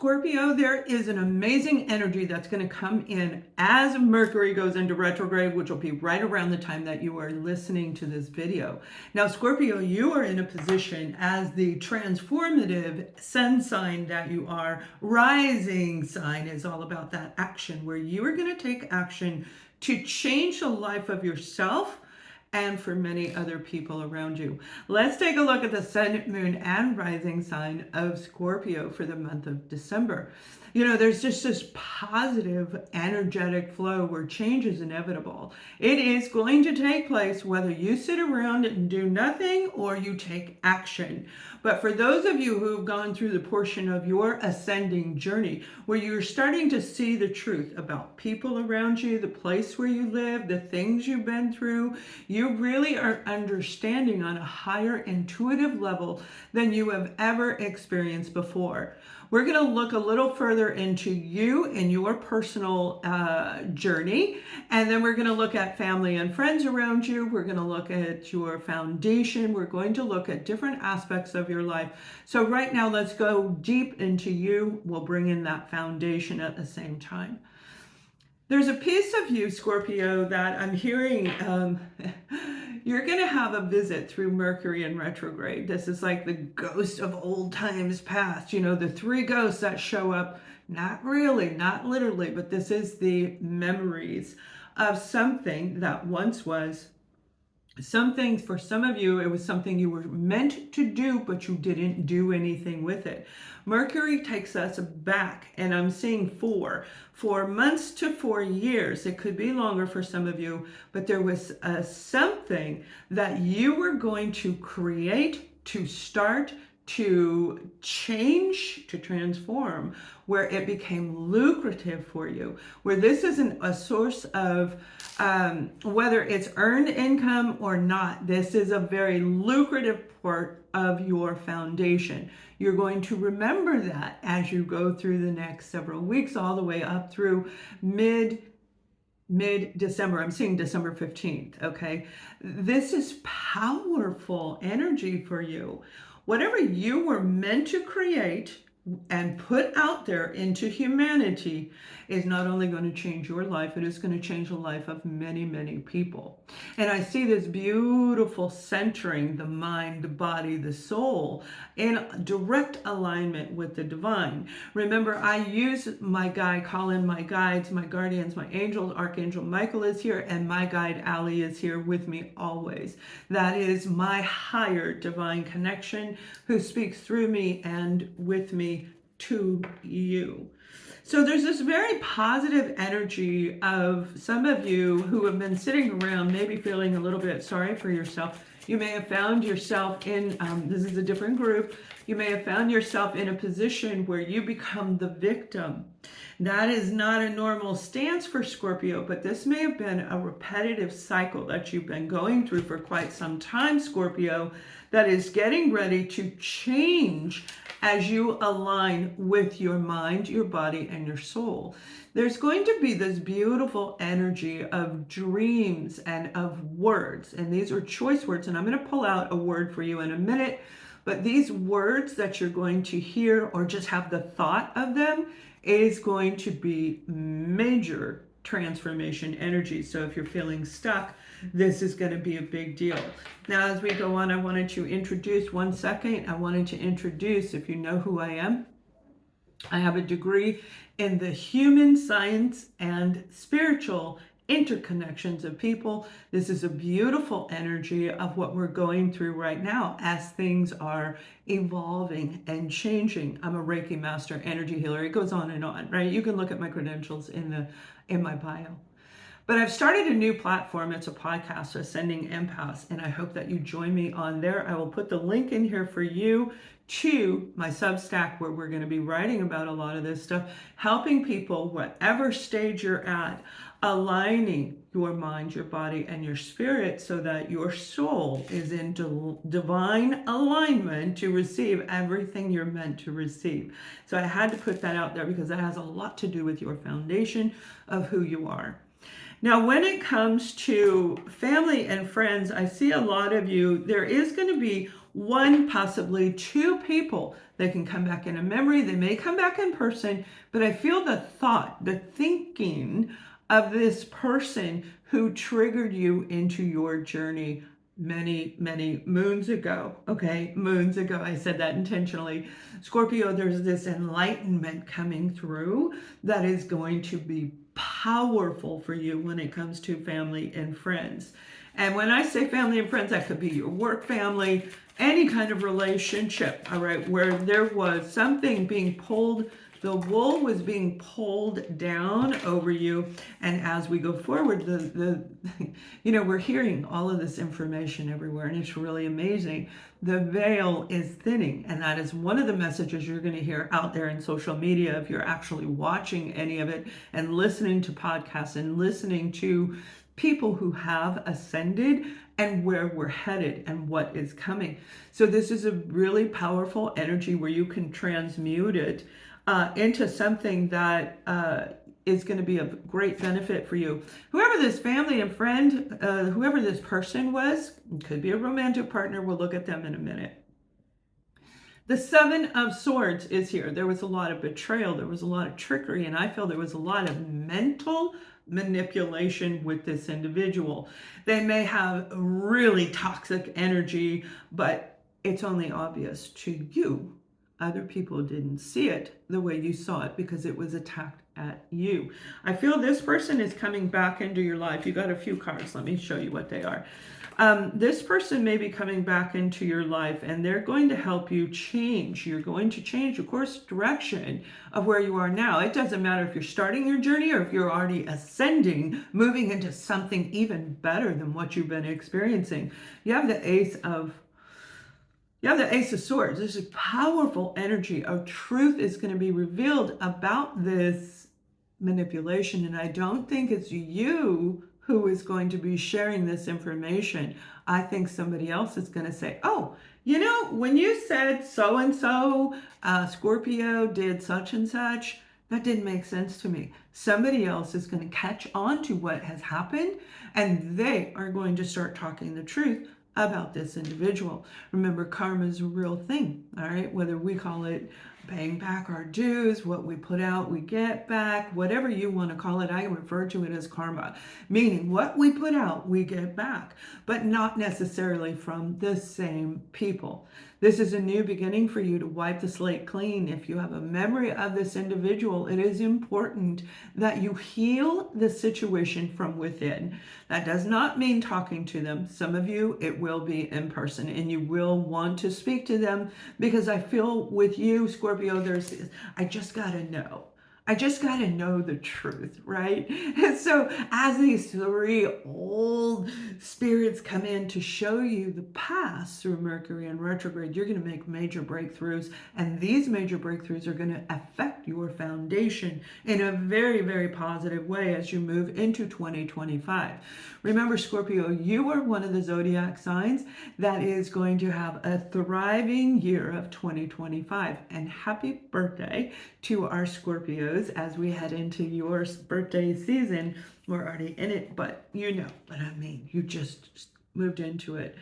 Scorpio, there is an amazing energy that's going to come in as Mercury goes into retrograde, which will be right around the time that you are listening to this video. Now, Scorpio, you are in a position as the transformative sun sign that you are. Rising sign is all about that action where you are going to take action to change the life of yourself and for many other people around you. Let's take a look at the sun, moon, and rising sign of Scorpio for the month of December. You know, there's just this positive, energetic flow where change is inevitable. It is going to take place whether you sit around and do nothing or you take action. But for those of you who have gone through the portion of your ascending journey where you're starting to see the truth about people around you, the place where you live, the things you've been through, you really are understanding on a higher intuitive level than you have ever experienced before. We're going to look a little further into you and your personal journey, and then we're going to look at family and friends around you. We're going to look at your foundation. We're going to look at different aspects of your life. So right now, let's go deep into you. We'll bring in that foundation at the same time. There's a piece of you, Scorpio, that I'm hearing you're going to have a visit through Mercury in retrograde. This is like the ghost of old times past. You know, the three ghosts that show up, not really, not literally, but this is the memories of something that once was. Something, for some of you, it was something you were meant to do, but you didn't do anything with it. Mercury takes us back, and I'm seeing 4 months to 4 years. It could be longer for some of you, but there was something that you were going to create, to start, to change, to transform, where it became lucrative for you, where this isn't a source of whether it's earned income or not. This is a very lucrative part of your foundation. You're going to remember that as you go through the next several weeks, all the way up through mid-December. I'm seeing December 15th, okay? This is powerful energy for you. Whatever you were meant to create and put out there into humanity is not only going to change your life, it is going to change the life of many, many people. And I see this beautiful centering the mind, the body, the soul in direct alignment with the divine. Remember, I use my guide, call in my guides, my guardians, my angels. Archangel Michael is here, and my guide Ali is here with me always. That is my higher divine connection who speaks through me and with me to you. So there's this very positive energy of some of you who have been sitting around maybe feeling a little bit sorry for yourself. You may have found yourself in, this is a different group, you may have found yourself in a position where you become the victim. That is not a normal stance for Scorpio, but this may have been a repetitive cycle that you've been going through for quite some time, Scorpio, that is getting ready to change as you align with your mind, your body, and your soul. There's going to be this beautiful energy of dreams and of words, and these are choice words, and I'm going to pull out a word for you in a minute, but these words that you're going to hear or just have the thought of them is going to be major transformation energy. So if you're feeling stuck, this is going to be a big deal. Now, as we go on, I wanted to introduce, if you know who I am, I have a degree in the human science and spiritual interconnections of people. This is a beautiful energy of what we're going through right now as things are evolving and changing. I'm a Reiki master, energy healer. It goes on, right? You can look at my credentials in my bio. But I've started a new platform. It's a podcast, Ascending Empaths, and I hope that you join me on there. I will put the link in here for you to my Substack, where we're going to be writing about a lot of this stuff, helping people, whatever stage you're at, aligning your mind, your body, and your spirit so that your soul is in divine alignment to receive everything you're meant to receive. So I had to put that out there because that has a lot to do with your foundation of who you are. Now, when it comes to family and friends, I see a lot of you, there is going to be one, possibly two people. They can come back in a memory. They may come back in person, but I feel the thought, the thinking of this person who triggered you into your journey many, many moons ago. Okay, moons ago. I said that intentionally. Scorpio, there's this enlightenment coming through that is going to be powerful for you when it comes to family and friends. And when I say family and friends, that could be your work family, any kind of relationship, all right, where there was something being pulled, the wool was being pulled down over you. And as we go forward, we're hearing all of this information everywhere, and it's really amazing. The veil is thinning, and that is one of the messages you're going to hear out there in social media if you're actually watching any of it and listening to podcasts and listening to people who have ascended and where we're headed and what is coming. So this is a really powerful energy where you can transmute it into something that is going to be of great benefit for you. Whoever this family and friend, whoever this person was, could be a romantic partner. We'll look at them in a minute. The Seven of Swords is here. There was a lot of betrayal. There was a lot of trickery, and I feel there was a lot of mental manipulation with this individual. They may have really toxic energy, but it's only obvious to you. Other people didn't see it the way you saw it because it was attacked at you. I feel this person is coming back into your life. You got a few cards. Let me show you what they are. This person may be coming back into your life, and they're going to help you change. You're going to change your course direction of where you are now. It doesn't matter if you're starting your journey or if you're already ascending, moving into something even better than what you've been experiencing. You have the Ace of Swords. This is powerful energy of truth is going to be revealed about this manipulation. And I don't think it's you who is going to be sharing this information. I think somebody else is going to say, oh, when you said so-and-so, Scorpio did such and such, that didn't make sense to me. Somebody else is going to catch on to what has happened, and they are going to start talking the truth about this individual. Remember, karma is a real thing, all right? Whether we call it paying back our dues, what we put out, we get back, whatever you want to call it, I refer to it as karma, meaning what we put out, we get back, but not necessarily from the same people. This is a new beginning for you to wipe the slate clean. If you have a memory of this individual, it is important that you heal the situation from within. That does not mean talking to them. Some of you, it will be in person, and you will want to speak to them because I feel with you, Scorpio, I just got to know. I just got to know the truth, right? And so as these three old spirits come in to show you the past through Mercury and retrograde, you're going to make major breakthroughs. And these major breakthroughs are going to affect your foundation in a very, very positive way as you move into 2025. Remember, Scorpio, you are one of the zodiac signs that is going to have a thriving year of 2025. And happy birthday to our Scorpios as we head into your birthday season. We're already in it, but you know what I mean. You just moved into it.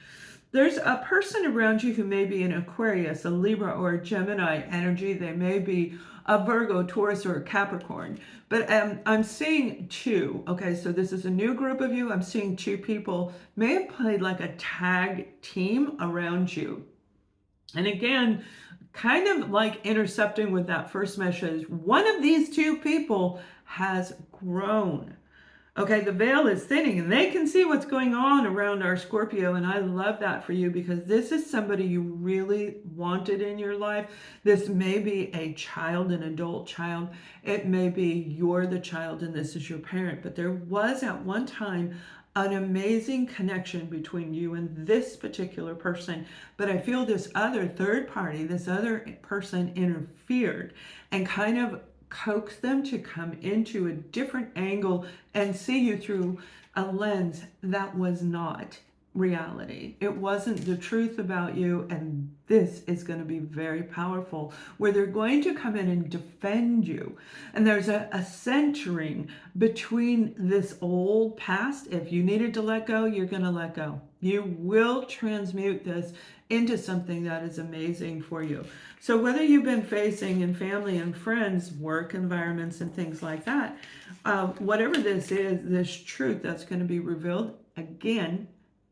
There's a person around you who may be an Aquarius, a Libra, or a Gemini energy. They may be a Virgo, Taurus, or a Capricorn. But I'm seeing two. Okay, so this is a new group of you. I'm seeing two people may have played like a tag team around you. And again, kind of like intercepting with that first message, one of these two people has grown. Okay, the veil is thinning and they can see what's going on around our Scorpio, and I love that for you because this is somebody you really wanted in your life. This may be a child, an adult child. It may be you're the child and this is your parent, but there was at one time an amazing connection between you and this particular person. But I feel this other third party, this other person interfered and kind of coax them to come into a different angle and see you through a lens that was not reality. It wasn't the truth about you, and this is going to be very powerful, where they're going to come in and defend you. And there's a centering between this old past. If you needed to let go, you're going to let go. You will transmute this into something that is amazing for you. So whether you've been facing in family and friends, work environments and things like that, whatever this is, this truth that's going to be revealed, again,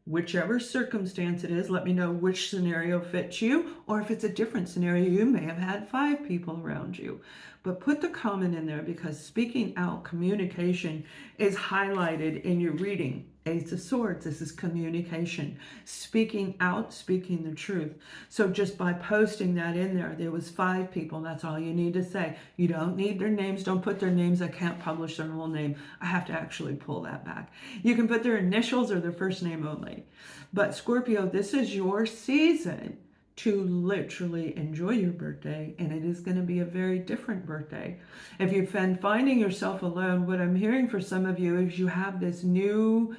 whichever circumstance it is, let me know which scenario fits you, or if it's a different scenario, you may have had 5 people around you. But put the comment in there, because speaking out, communication is highlighted in your reading. Ace of Swords, this is communication. Speaking out, speaking the truth. So just by posting that in there, there was 5 people. That's all you need to say. You don't need their names. Don't put their names. I can't publish their whole name. I have to actually pull that back. You can put their initials or their first name only. But Scorpio, this is your season to literally enjoy your birthday, and it is going to be a very different birthday. If you've been finding yourself alone, what I'm hearing for some of you is you have this new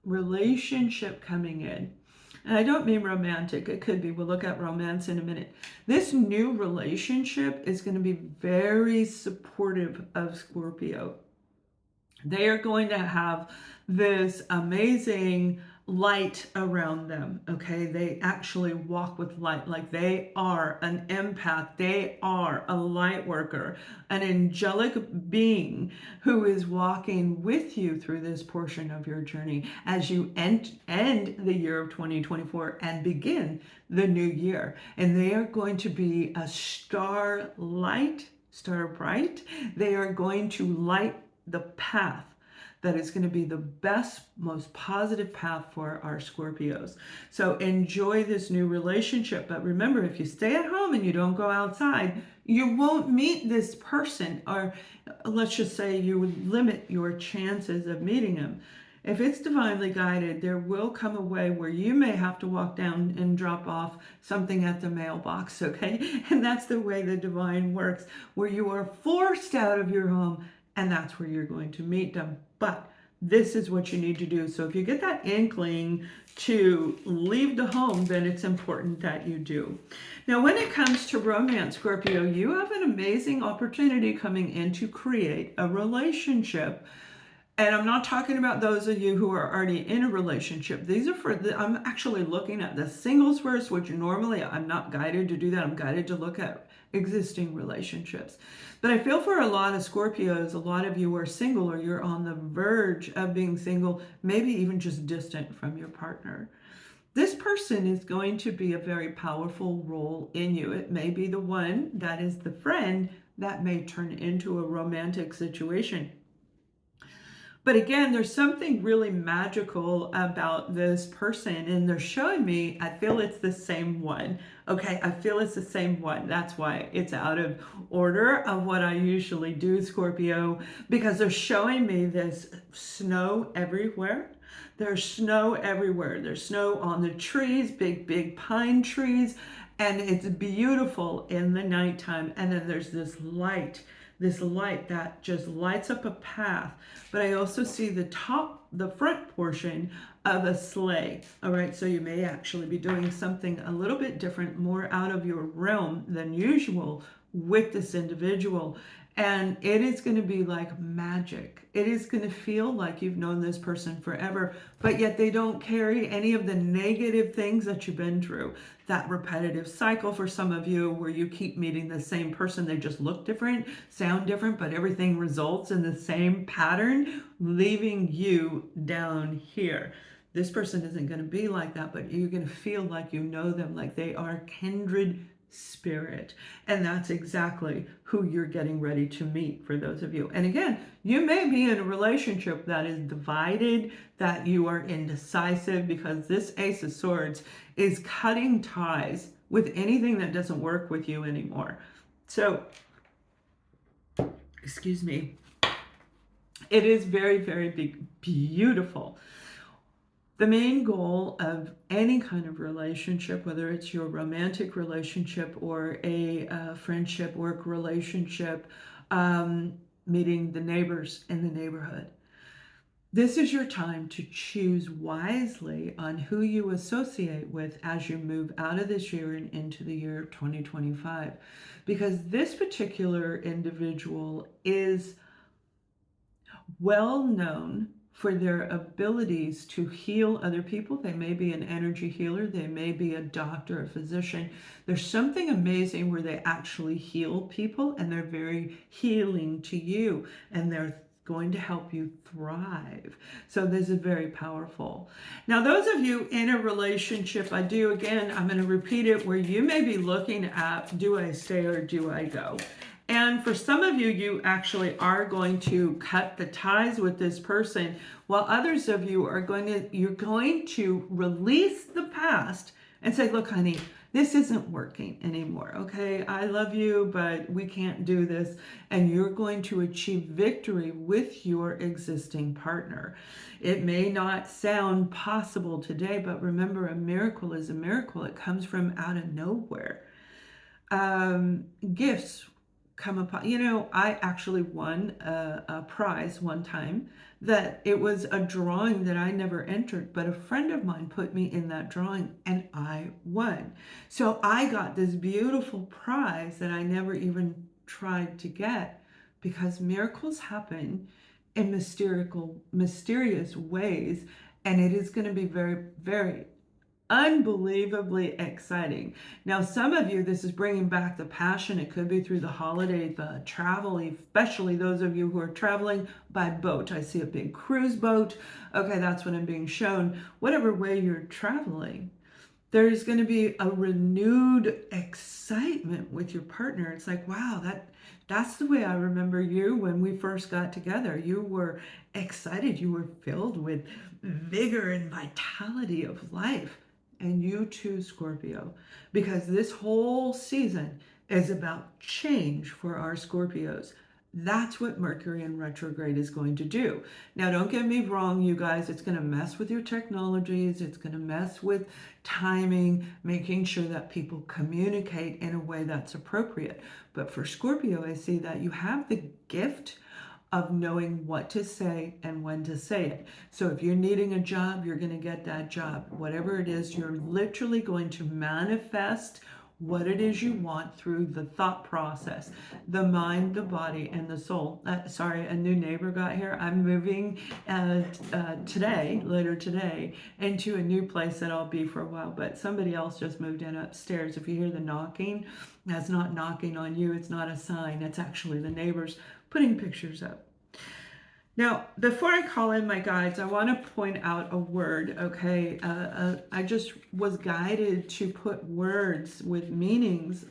relationship coming in. And I don't mean romantic, it could be. We'll look at romance in a minute. This new relationship is going to be very supportive of Scorpio. They are going to have this amazing light around them, okay? They actually walk with light, like they are an empath. They are a light worker, an angelic being who is walking with you through this portion of your journey as you end the year of 2024 and begin the new year. And they are going to be a star light, star bright. They are going to light the path that is going to be the best, most positive path for our Scorpios. So enjoy this new relationship. But remember, if you stay at home and you don't go outside, you won't meet this person, or let's just say you would limit your chances of meeting him. If it's divinely guided, there will come a way where you may have to walk down and drop off something at the mailbox, okay? And that's the way the divine works, where you are forced out of your home, and that's where you're going to meet them. But this is what you need to do. So if you get that inkling to leave the home, then it's important that you do. Now, when it comes to romance, Scorpio, you have an amazing opportunity coming in to create a relationship. And I'm not talking about those of you who are already in a relationship. These are I'm actually looking at the singles first, which normally I'm not guided to do that. I'm guided to look at existing relationships. But I feel for a lot of Scorpios, a lot of you are single, or you're on the verge of being single, maybe even just distant from your partner. This person is going to be a very powerful role in you. It may be the one that is the friend that may turn into a romantic situation. But again, there's something really magical about this person, and they're showing me, I feel it's the same one. Okay, I feel it's the same one. That's why it's out of order of what I usually do, Scorpio, because they're showing me this snow everywhere. There's snow everywhere. There's snow on the trees, big pine trees, and it's beautiful in the nighttime. And then there's this light that just lights up a path. But I also see the front portion of a sleigh. All right, so you may actually be doing something a little bit different, more out of your realm than usual with this individual. And it is going to be like magic. It is going to feel like you've known this person forever, but yet they don't carry any of the negative things that you've been through. That repetitive cycle for some of you, where you keep meeting the same person. They just look different, sound different, but everything results in the same pattern, leaving you down here. This person isn't going to be like that, but you're going to feel like you know them, like they are kindred spirit. And that's exactly who you're getting ready to meet for those of you. And again, you may be in a relationship that is divided, that you are indecisive, because this Ace of Swords is cutting ties with anything that doesn't work with you anymore. So, excuse me, it is very, very beautiful. The main goal of any kind of relationship, whether it's your romantic relationship or a friendship, work relationship, meeting the neighbors in the neighborhood, This is your time to choose wisely on who you associate with as you move out of this year and into the year of 2025. Because this particular individual is well known for their abilities to heal other people. They may be an energy healer, they may be a doctor, a physician. There's something amazing where they actually heal people and they're very healing to you and they're going to help you thrive. So this is very powerful. Now, those of you in a relationship, I'm going to repeat it, where you may be looking at, do I stay or do I go? And for some of you, you actually are going to cut the ties with this person, while others of you you're going to release the past and say, look, honey, this isn't working anymore. Okay, I love you, but we can't do this. And you're going to achieve victory with your existing partner. It may not sound possible today, but remember, a miracle is a miracle. It comes from out of nowhere. Gifts come upon, I actually won a prize one time that it was a drawing that I never entered, but a friend of mine put me in that drawing and I won. So I got this beautiful prize that I never even tried to get, because miracles happen in mysterious ways, and it is going to be very, very unbelievably exciting. Now, some of you, this is bringing back the passion. It could be through the holiday, the travel, especially those of you who are traveling by boat. I see a big cruise boat. Okay, that's what I'm being shown. Whatever way you're traveling, there's going to be a renewed excitement with your partner. It's like, wow, that's the way I remember you when we first got together. You were excited. You were filled with vigor and vitality of life. And you too, Scorpio, because this whole season is about change for our Scorpios. That's what Mercury in retrograde is going to do. Now, don't get me wrong, you guys, it's going to mess with your technologies. It's going to mess with timing, making sure that people communicate in a way that's appropriate. But for Scorpio, I see that you have the gift of knowing what to say and when to say it. So if you're needing a job, you're going to get that job. Whatever it is, you're literally going to manifest what it is you want through the thought process, the mind, the body, and the soul. Sorry, a new neighbor got here. I'm moving later today, into a new place that I'll be for a while, but somebody else just moved in upstairs. If you hear the knocking, that's not knocking on you. It's not a sign. It's actually the neighbors putting pictures up. Now, before I call in my guides, I want to point out a word, okay? I just was guided to put words with meanings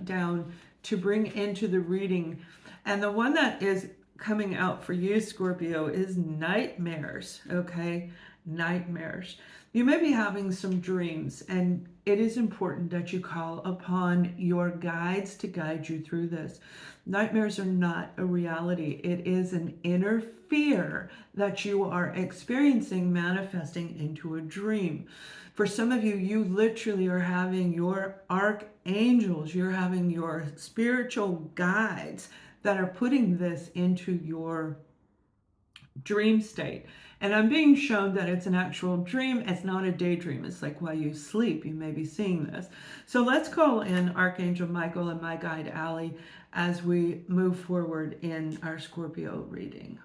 down to bring into the reading. And the one that is coming out for you, Scorpio, is nightmares, okay? Nightmares. You may be having some dreams, and it is important that you call upon your guides to guide you through this. Nightmares are not a reality. It is an inner fear that you are experiencing manifesting into a dream. For some of you, you literally are having your archangels, you're having your spiritual guides that are putting this into your dream state. And I'm being shown that it's an actual dream. It's not a daydream. It's like while you sleep, you may be seeing this. So let's call in Archangel Michael and my guide, Allie, as we move forward in our Scorpio reading.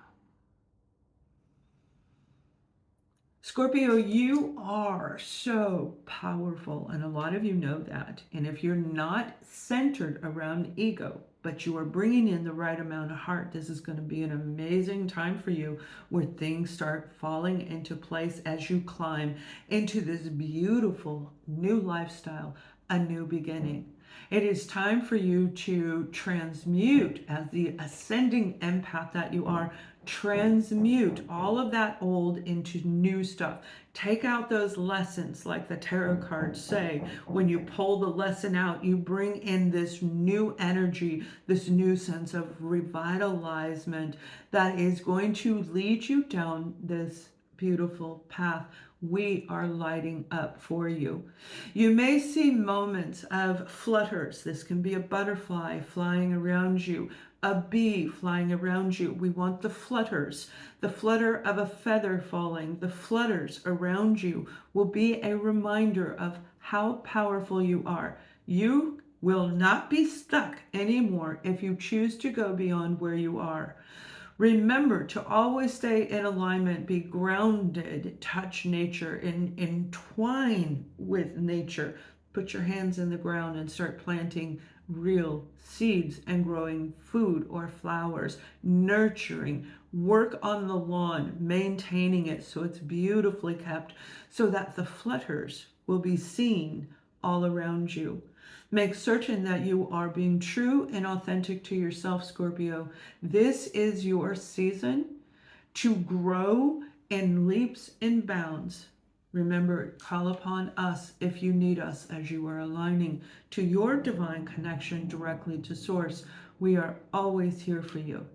Scorpio, you are so powerful, and a lot of you know that. And if you're not centered around ego, but you are bringing in the right amount of heart, this is going to be an amazing time for you, where things start falling into place as you climb into this beautiful new lifestyle, a new beginning. It is time for you to transmute, as the ascending empath that you are, transmute all of that old into new stuff. Take out those lessons, like the tarot cards say. When you pull the lesson out, you bring in this new energy, this new sense of revitalizement that is going to lead you down this beautiful path we are lighting up for you. You may see moments of flutters. This can be a butterfly flying around you, a bee flying around you. We want the flutters. The flutter of a feather falling, the flutters around you will be a reminder of how powerful you are. You will not be stuck anymore if you choose to go beyond where you are. Remember to always stay in alignment, be grounded, touch nature, entwine with nature. Put your hands in the ground and start planting real seeds and growing food or flowers, nurturing. Work on the lawn, maintaining it so it's beautifully kept so that the flutters will be seen all around you. Make certain that you are being true and authentic to yourself, Scorpio. This is your season to grow in leaps and bounds. Remember, call upon us if you need us as you are aligning to your divine connection directly to Source. We are always here for you.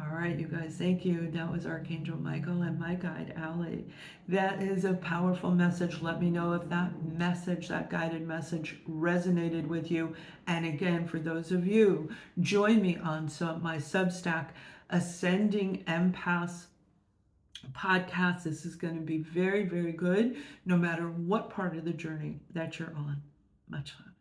All right, you guys, thank you. That was Archangel Michael and my guide, Allie. That is a powerful message. Let me know if that message, that guided message, resonated with you. And again, for those of you, join me on my Substack, Ascending Empaths podcast. This is going to be very, very good, no matter what part of the journey that you're on. Much love.